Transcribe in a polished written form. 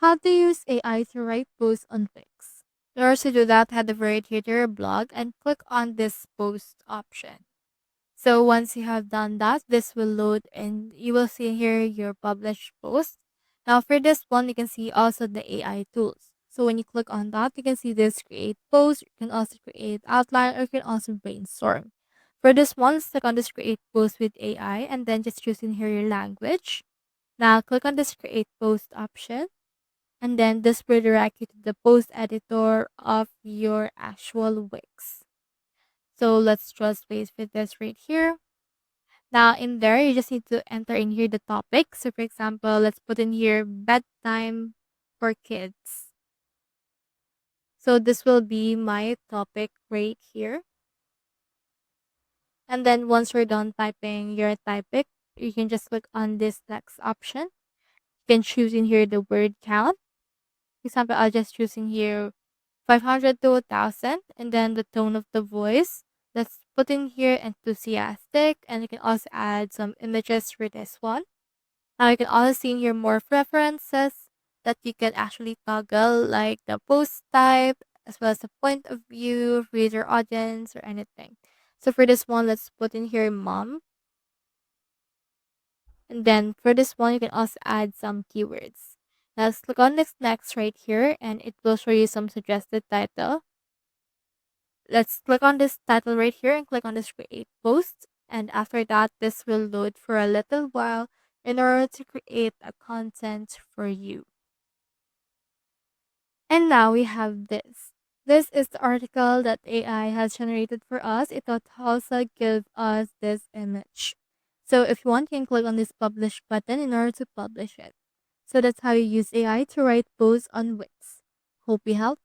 How to use AI to write posts on Wix. In order to do that, head over here to your blog and click on this post option. So once you have done that, this will load and you will see here your published post. Now for this one, you can see also the AI tools. So when you click on that, you can see this create post, you can also create outline, or you can also brainstorm. For this one, let's click on this create post with AI and then just choose in here your language. Now click on this create post option and then this will direct you to the post editor of your actual Wix. So let's just wait for this right here. Now in there, you just need to enter in here the topic. So for example, let's put in here bedtime for kids. So this will be my topic right here. And then once you're done typing your topic, you can just click on this next option. You can choose in here the word count. For example, I'll just choose in here 500 to 1000 and then the tone of the voice. Let's put in here enthusiastic and you can also add some images for this one. Now you can also see in here more preferences that you can actually toggle like the post type as well as the point of view, reader audience or anything. So for this one, let's put in here mom. And then for this one, you can also add some keywords. Now let's click on this next right here and it will show you some suggested title. Let's click on this title right here and click on this create post. And after that, this will load for a little while in order to create a content for you. And now we have this. This is the article that AI has generated for us. It will also give us this image. So if you want, you can click on this publish button in order to publish it. So that's how you use AI to write posts on Wix. Hope we helped.